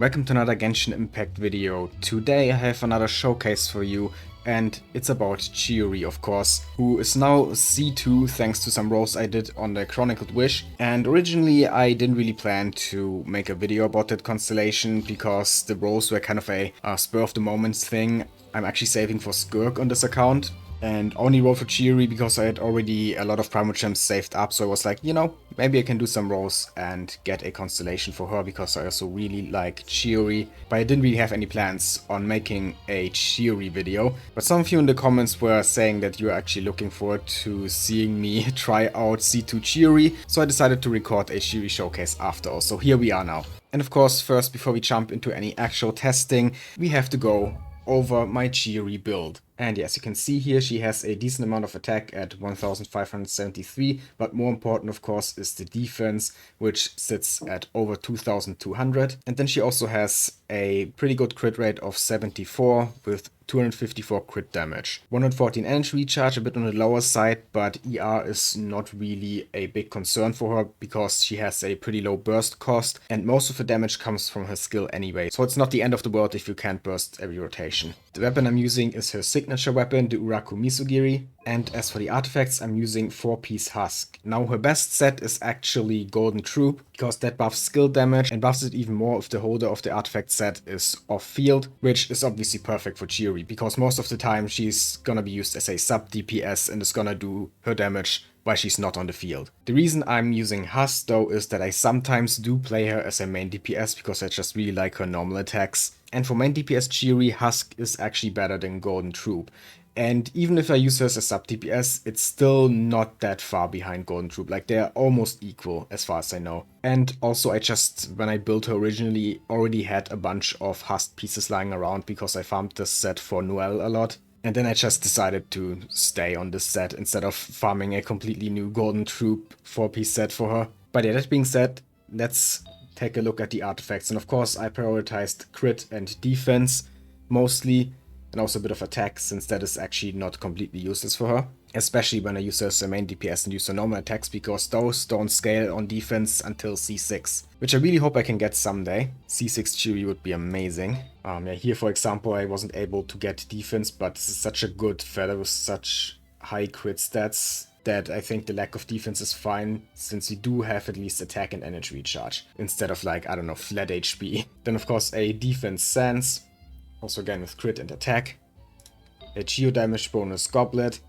Welcome to another Genshin Impact video. Today I have another showcase for you, and it's about Chiori, of course, who is now C2 thanks to some roles I did on the Chronicled Wish. And originally I didn't really plan to make a video about that constellation because the roles were kind of a spur of the moment thing. I'm actually saving for Skirk on this account. And only rolled for Chiori because I had already a lot of Primal Gems saved up, so I was like, you know, maybe I can do some rolls and get a constellation for her because I also really like Chiori. But I didn't really have any plans on making a Chiori video. But some of you in the comments were saying that you're actually looking forward to seeing me try out C2 Chiori, so I decided to record a Chiori showcase after all, so here we are now. And of course, first, before we jump into any actual testing, we have to go over my Chiori build. And yeah, as you can see here, she has a decent amount of attack at 1573, but more important of course is the defense, which sits at over 2200. And then she also has a pretty good crit rate of 74 with 254 crit damage. 114 energy recharge, a bit on the lower side, but ER is not really a big concern for her because she has a pretty low burst cost and most of the damage comes from her skill anyway. So it's not the end of the world if you can't burst every rotation. The weapon I'm using is her signature weapon, the Uraku Misugiri. And as for the artifacts, I'm using 4-piece Husk. Now her best set is actually Golden Troop, because that buffs skill damage and buffs it even more if the holder of the artifact set is off-field, which is obviously perfect for Chiori, because most of the time she's gonna be used as a sub DPS and is gonna do her damage while she's not on the field. The reason I'm using Husk though is that I sometimes do play her as a main DPS because I just really like her normal attacks. And for main DPS Chiori, Husk is actually better than Golden Troop. And even if I use her as a sub DPS, it's still not that far behind Golden Troop. Like, they're almost equal as far as I know. And also when I built her originally, already had a bunch of Husk pieces lying around because I farmed this set for Noelle a lot. And then I just decided to stay on this set instead of farming a completely new Golden Troop 4-piece set for her. But yeah, that being said, let's take a look at the artifacts. And of course, I prioritized crit and defense mostly, and also a bit of attack, since that is actually not completely useless for her. Especially when I use her as a main DPS and use her normal attacks, because those don't scale on defense until C6. Which I really hope I can get someday. C6 Chiori would be amazing. Yeah, here for example I wasn't able to get defense, but this is such a good feather with such high crit stats that I think the lack of defense is fine, since we do have at least attack and energy recharge, instead of like, I don't know, flat HP. Then of course a defense Sans, also again with crit and attack, a geo damage bonus Goblet,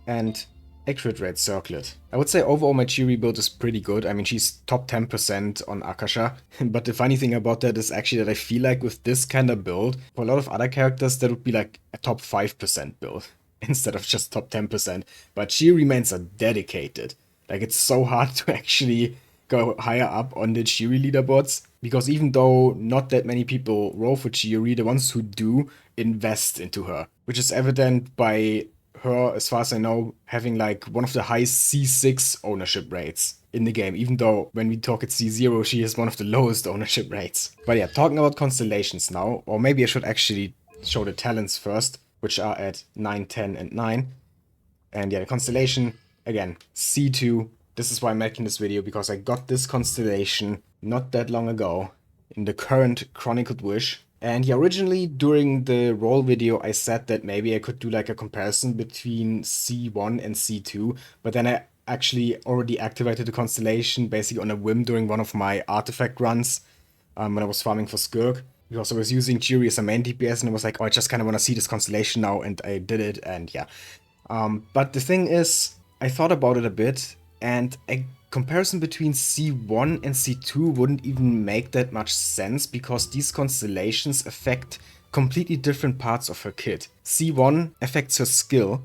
and a crit rate Circlet. I would say overall my Chiori build is pretty good. I mean, she's top 10% on Akasha, but the funny thing about that is actually that I feel like with this kind of build, for a lot of other characters that would be like a top 5% build instead of just top 10%, but Chiori mains are dedicated. Like, it's so hard to actually go higher up on the Chiori leaderboards, because even though not that many people roll for Chiori, the ones who do invest into her, which is evident by her, as far as I know, having like one of the highest C6 ownership rates in the game, even though when we talk at C0 she has one of the lowest ownership rates. But yeah, talking about constellations now, or maybe I should actually show the talents first, which are at 9, 10 and 9. And yeah, the constellation, again, C2. This is why I'm making this video, because I got this constellation not that long ago in the current Chronicled Wish. And yeah, originally during the roll video I said that maybe I could do like a comparison between C1 and C2, but then I actually already activated the constellation basically on a whim during one of my artifact runs when I was farming for Skirk, because I was using Chiori as a main DPS and I was like, oh, I just kind of want to see this constellation now, and I did it, and yeah. But the thing is, I thought about it a bit, and a comparison between C1 and C2 wouldn't even make that much sense, because these constellations affect completely different parts of her kit. C1 affects her skill,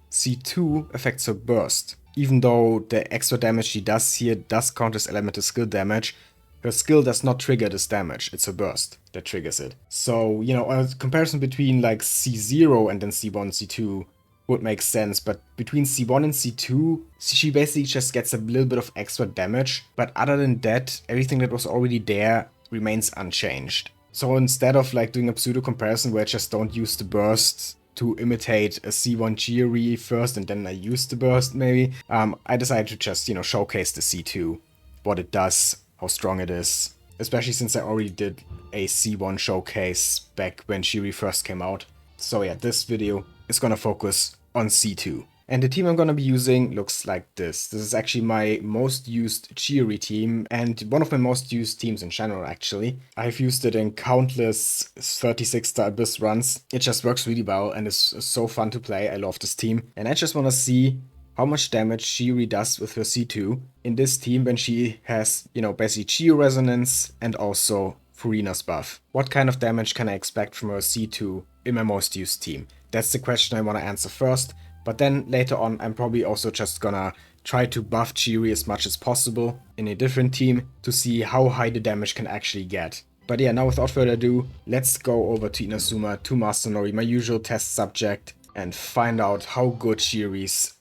C2 affects her burst. Even though the extra damage she does here does count as elemental skill damage, her skill does not trigger this damage, it's her burst that triggers it. So, you know, a comparison between like C0 and then C1, C2 would make sense, but between C1 and C2, she basically just gets a little bit of extra damage, but other than that, everything that was already there remains unchanged. So instead of like doing a pseudo comparison where I just don't use the burst to imitate a C1 Chiori first and then I use the burst maybe, I decided to just, you know, showcase the C2, what it does, how strong it is, especially since I already did a C1 showcase back when Chiori first came out. So yeah, this video is gonna focus on C2. And the team I'm gonna be using looks like this. This is actually my most used Chiori team and one of my most used teams in general actually. I've used it in countless 36-star Abyss runs. It just works really well and is so fun to play. I love this team. And I just wanna see how much damage Chiori does with her C2 in this team when she has, you know, basically Geo Resonance and also Furina's buff. What kind of damage can I expect from her C2 in my most used team? That's the question I want to answer first, but then later on I'm probably also just gonna try to buff Chiori as much as possible in a different team to see how high the damage can actually get. But yeah, now without further ado, let's go over to Inazuma, to Masanori, my usual test subject, and find out how good Chiori's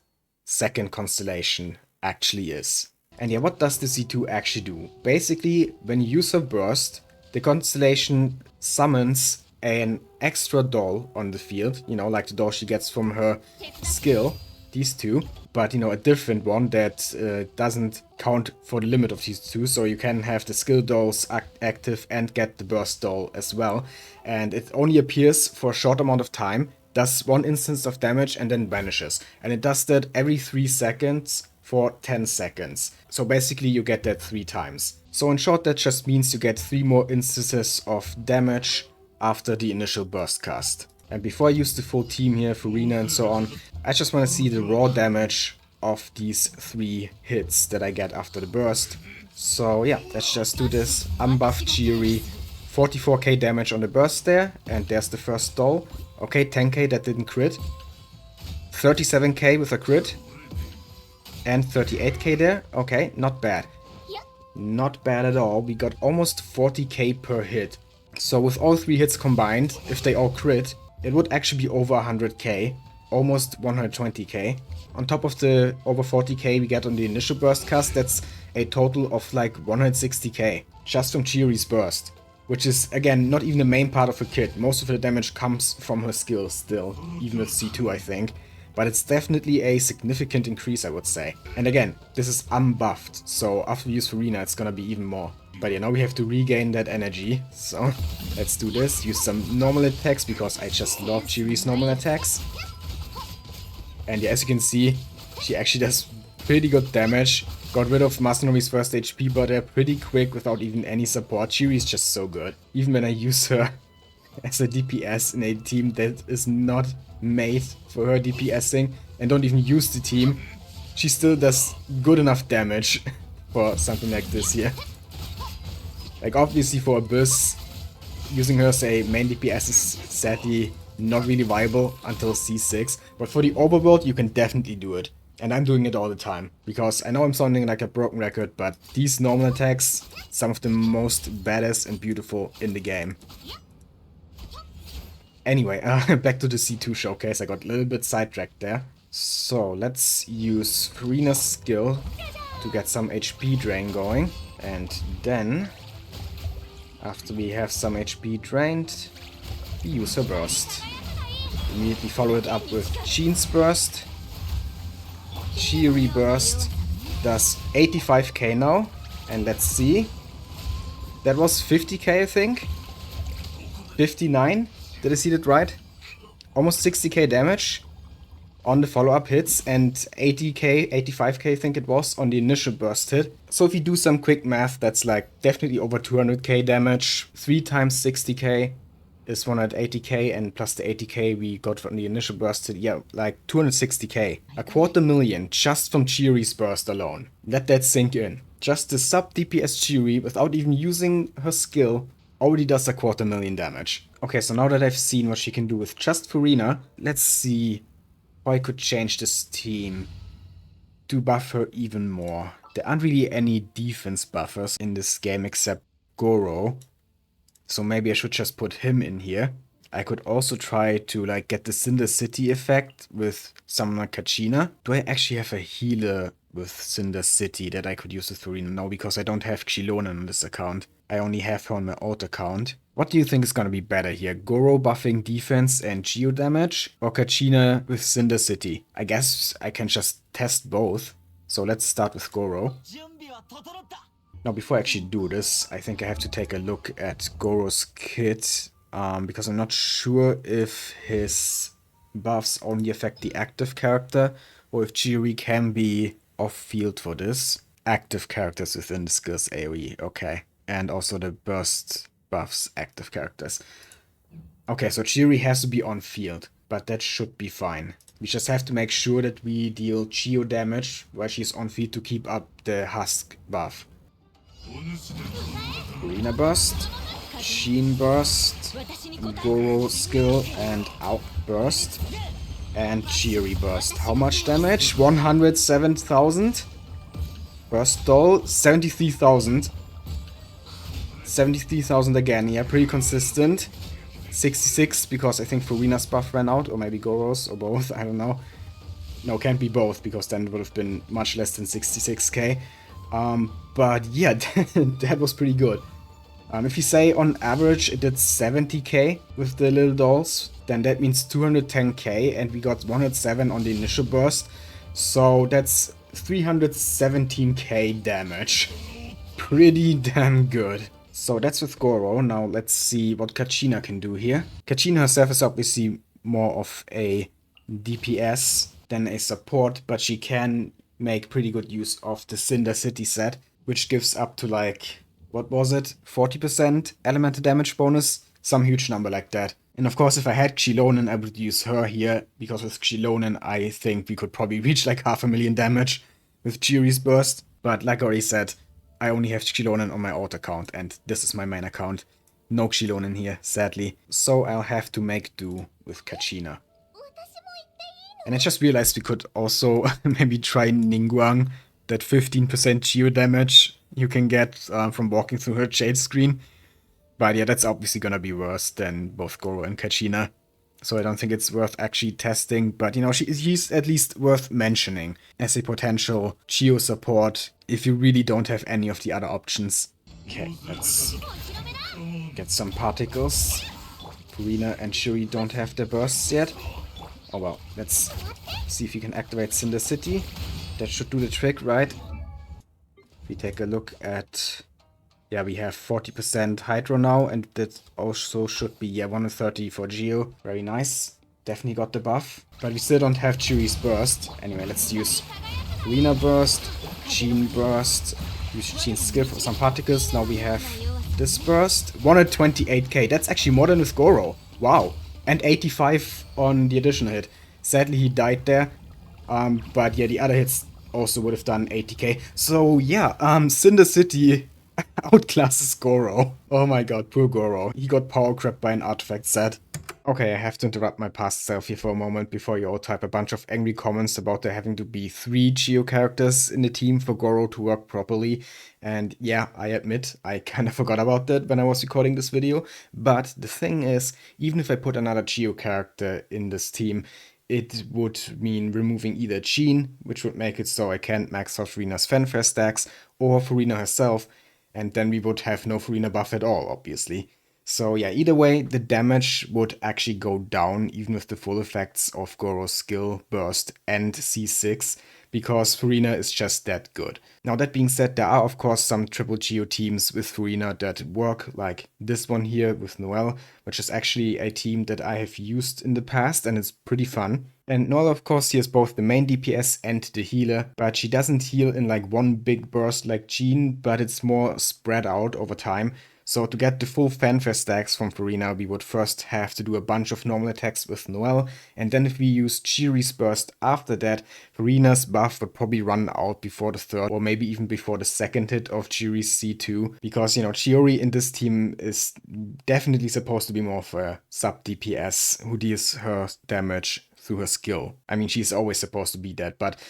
second constellation actually is. And yeah, what does the C2 actually do? Basically, when you use her burst, the constellation summons an extra doll on the field, you know, like the doll she gets from her skill, these two, but you know, a different one that doesn't count for the limit of these two, so you can have the skill dolls active and get the burst doll as well, and it only appears for a short amount of time, does one instance of damage and then vanishes, and it does that every 3 seconds for 10 seconds. So basically you get that 3 times. So in short, that just means you get 3 more instances of damage after the initial burst cast. And before I use the full team here, Furina and so on, I just want to see the raw damage of these 3 hits that I get after the burst. So yeah, let's just do this. Unbuffed Chiori, 44k damage on the burst there, and there's the first doll. Okay, 10k, that didn't crit. 37k with a crit. And 38k there. Okay, not bad. Not bad at all. We got almost 40k per hit. So with all 3 hits combined, if they all crit, it would actually be over 100k. Almost 120k. On top of the over 40k we get on the initial burst cast, that's a total of like 160k. Just from Chiori's burst. Which is, again, not even the main part of her kit. Most of the damage comes from her skills still, even with C2 I think. But it's definitely a significant increase, I would say. And again, this is unbuffed, so after we use Furina it's gonna be even more. But yeah, now we have to regain that energy, so let's do this. Use some normal attacks, because I just love Chiori's normal attacks. And yeah, as you can see, she actually does pretty good damage. Got rid of Masanori's first HP bar there pretty quick without even any support. Chiori's just so good. Even when I use her as a DPS in a team that is not made for her DPSing and don't even use the team, she still does good enough damage for something like this here. Like obviously for Abyss, using her as a main DPS is sadly not really viable until C6, but for the overworld you can definitely do it. And I'm doing it all the time, because I know I'm sounding like a broken record, but these normal attacks, some of the most badass and beautiful in the game. Anyway, back to the C2 showcase, I got a little bit sidetracked there. So let's use Furina's skill to get some HP drain going. And then, after we have some HP drained, we use her burst. Immediately follow it up with Jean's burst. Chiori burst does 85k now, and let's see, that was 50k I think, 59, did I see that right? Almost 60k damage on the follow-up hits, and 80k, 85k I think it was on the initial burst hit. So if you do some quick math, that's like definitely over 200k damage, 3 times 60k is 180k, and plus the 80k we got from the initial burst hit, yeah, like 260k. 250,000 just from Chiori's burst alone. Let that sink in. Just the sub DPS Chiori, without even using her skill, already does 250,000 damage. Okay, so now that I've seen what she can do with just Furina, let's see how I could change this team to buff her even more. There aren't really any defense buffers in this game except Gorou. So maybe I should just put him in here. I could also try to like get the Cinder City effect with someone like Kachina. Do I actually have a healer with Cinder City that I could use with Furina? No, because I don't have Xilonen on this account. I only have her on my old account. What do you think is gonna be better here? Gorou buffing defense and geo damage, or Kachina with Cinder City? I guess I can just test both. So let's start with Gorou. Now, before I actually do this, I think I have to take a look at Gorou's kit, because I'm not sure if his buffs only affect the active character, or if Chiori can be off-field for this. Active characters within the skills AoE, okay. And also the burst buffs active characters. Okay, so Chiori has to be on-field, but that should be fine. We just have to make sure that we deal Chio damage while she's on-field to keep up the Husk buff. Arena Burst, Sheen Burst, Gorou skill and Outburst, and Chiori Burst. How much damage? 107,000? Burst Doll, 73,000. 73,000 again, yeah, pretty consistent. 66 because I think Farina's buff ran out, or maybe Gorou's, or both, I don't know. No, can't be both, because then it would have been much less than 66k. But yeah, that was pretty good. If you say on average it did 70k with the little dolls, then that means 210k, and we got 107 on the initial burst. So that's 317k damage. Pretty damn good. So that's with Gorou. Now let's see what Kachina can do here. Kachina herself is obviously more of a DPS than a support, but she can make pretty good use of the Cinder City set, which gives up to like, what was it? 40% elemental damage bonus? Some huge number like that. And of course, if I had Xilonen, I would use her here, because with Xilonen, I think we could probably reach like 500,000 damage with Chiori's burst. But like I already said, I only have Xilonen on my alt account, and this is my main account. No Xilonen here, sadly. So I'll have to make do with Kachina. And I just realized we could also maybe try Ningguang, that 15% geo damage you can get from walking through her Jade screen. But yeah, that's obviously gonna be worse than both Gorou and Kachina. So I don't think it's worth actually testing, but you know, she's at least worth mentioning as a potential geo support if you really don't have any of the other options. Okay, let's get some particles. Farina and Chiori don't have their bursts yet. Oh well, let's see if you can activate Cinder City. That should do the trick, right? If we take a look at... yeah, we have 40% Hydro now, and that also should be, yeah, 130 for Geo. Very nice. Definitely got the buff. But we still don't have Chiori's burst. Anyway, let's use Arena Burst, Sheen Burst, use Sheen's skill for some particles. Now we have this burst. 128k. That's actually more than with Gorou. Wow. And 85 on the additional hit. Sadly, he died there. But yeah, the other hits also would have done 80k. So yeah, Cinder City outclasses Gorou. Oh my god, poor Gorou. He got power crept by an artifact set. Okay, I have to interrupt my past self here for a moment before you all type a bunch of angry comments about there having to be 3 Geo characters in the team for Gorou to work properly. And yeah, I admit, I kind of forgot about that when I was recording this video. But the thing is, even if I put another Geo character in this team, it would mean removing either Jean, which would make it so I can't max out Farina's fanfare stacks, or Farina herself, and then we would have no Farina buff at all, obviously. So yeah, either way, the damage would actually go down, even with the full effects of Gorou's skill, burst, and C6, because Farina is just that good. Now that being said, there are of course some triple Geo teams with Farina that work, like this one here with Noelle, which is actually a team that I have used in the past, and it's pretty fun. And Noelle, of course, he is both the main DPS and the healer, but she doesn't heal in like one big burst like Jean, but it's more spread out over time. So to get the full fanfare stacks from Farina, we would first have to do a bunch of normal attacks with Noelle, and then if we use Chiori's burst after that, Farina's buff would probably run out before the third, or maybe even before the second hit of Chiori's C2, because, you know, Chiori in this team is definitely supposed to be more of a sub-DPS who deals her damage through her skill. I mean, she's always supposed to be that, but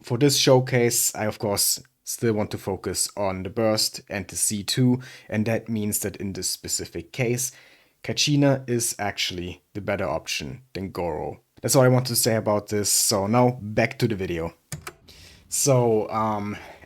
for this showcase, I of course still want to focus on the burst and the C2, and that means that in this specific case, Kachina is actually the better option than Gorou. That's all I want to say about this, so now back to the video. So,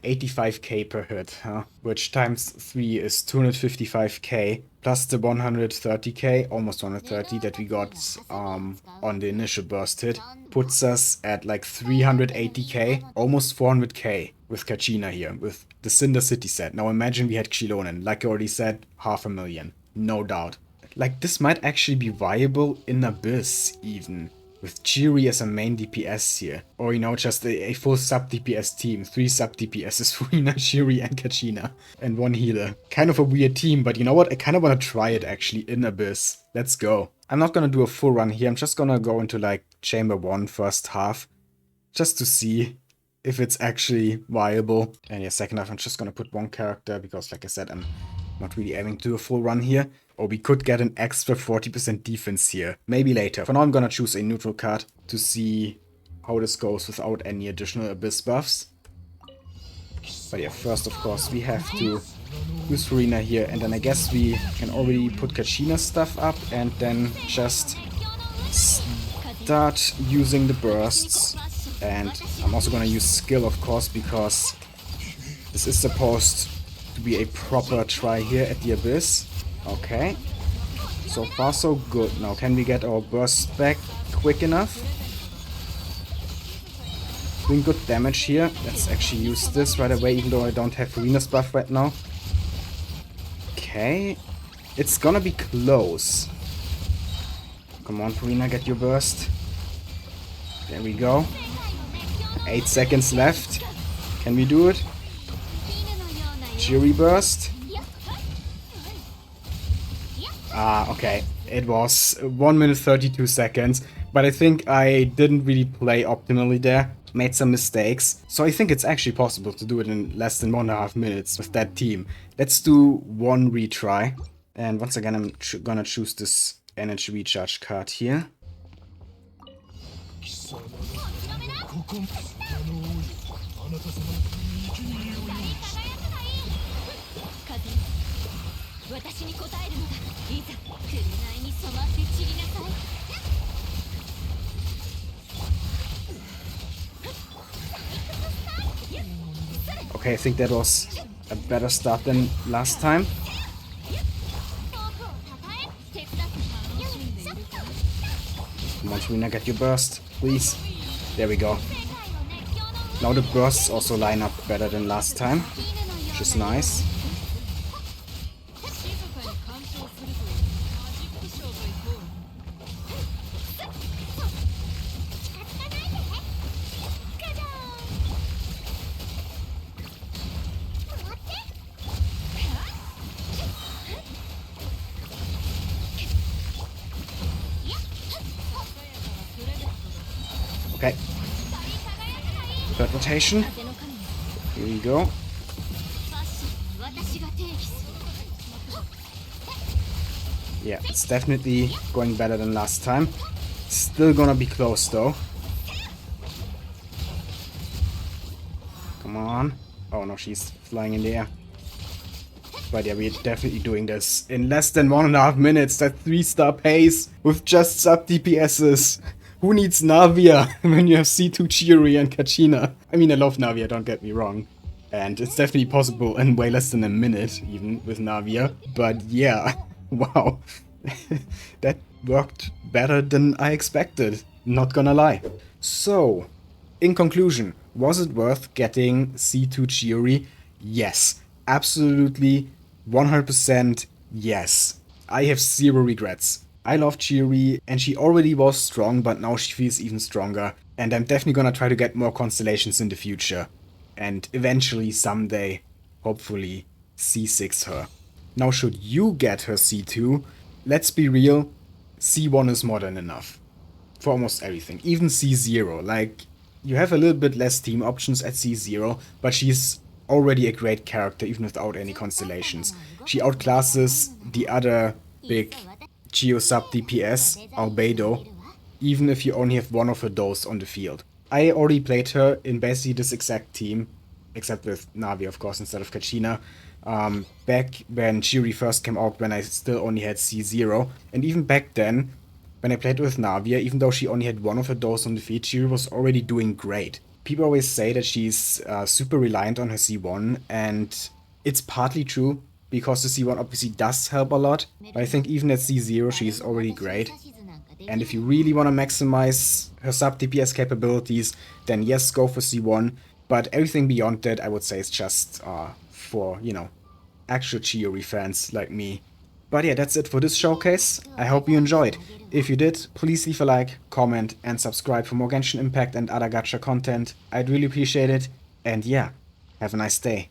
85k per hit, huh? Which times 3 is 255k. plus the 130k, almost 130 that we got on the initial burst hit, puts us at like 380k, almost 400k with Kachina here, with the Cinder City set. Now imagine we had Xilonen, like I already said, 500,000, no doubt. Like, this might actually be viable in Abyss, even. With Chiori as a main DPS here. Or, you know, just a full sub-DPS team. 3 sub-DPSs, Furina, Chiori, and Kachina. And 1 healer. Kind of a weird team, but you know what? I kind of want to try it, actually, in Abyss. Let's go. I'm not gonna do a full run here. I'm just gonna go into, like, Chamber 1 first half. Just to see if it's actually viable. And yeah, second half, I'm just gonna put 1 character, because, like I said, I'm not really aiming to do a full run here. Or we could get an extra 40% defense here. Maybe later. For now, I'm gonna choose a neutral card to see how this goes without any additional Abyss buffs. But yeah, first, of course, we have to use Furina here. And then I guess we can already put Kachina's stuff up and then just start using the bursts. And I'm also gonna use skill, of course, because this is supposed to be a proper try here at the Abyss. Okay, so far so good. Now can we get our burst back quick enough? Doing good damage here. Let's actually use this right away, even though I don't have Furina's buff right now. Okay, it's gonna be close. Come on, Furina, get your burst. There we go. 8 seconds left. Can we do it? Chiori burst. Okay, it was 1 minute 32 seconds, but I think I didn't really play optimally there, made some mistakes, so I think it's actually possible to do it in less than 1.5 minutes with that team. Let's do 1 retry, and once again I'm gonna choose this energy recharge card here. Okay, I think that was a better start than last time. Come on, Furina, get your burst, please. There we go. Now the bursts also line up better than last time, which is nice. Okay. Third rotation. Here we go. Yeah, it's definitely going better than last time. Still gonna be close though. Come on. Oh no, she's flying in the air. But yeah, we're definitely doing this in less than 1.5 minutes. That 3-star pace with just sub DPSs. Who needs Navia when you have C2 Chiori and Kachina? I mean, I love Navia, don't get me wrong. And it's definitely possible in way less than a minute, even with Navia. But yeah, wow. That worked better than I expected, not gonna lie. So, in conclusion, was it worth getting C2 Chiori? Yes, absolutely, 100% yes. I have 0 regrets. I love Chiori, and she already was strong, but now she feels even stronger. And I'm definitely gonna try to get more constellations in the future. And eventually, someday, hopefully, C6 her. Now, should you get her C2, let's be real, C1 is more than enough. For almost everything. Even C0. Like, you have a little bit less team options at C0, but she's already a great character, even without any constellations. She outclasses the other big Geo sub DPS, Albedo, even if you only have one of her those on the field. I already played her in basically this exact team, except with Navi, of course, instead of Kachina, back when Chiori first came out, when I still only had C0. And even back then, when I played with Navia, even though she only had one of her those on the field, Chiori was already doing great. People always say that she's super reliant on her C1, and it's partly true, because the C1 obviously does help a lot, but I think even at C0 she's already great. And if you really want to maximize her sub DPS capabilities, then yes, go for C1, but everything beyond that I would say is just for, you know, actual Chiori fans like me. But yeah, that's it for this showcase. I hope you enjoyed. If you did, please leave a like, comment, and subscribe for more Genshin Impact and other gacha content. I'd really appreciate it. And yeah, have a nice day.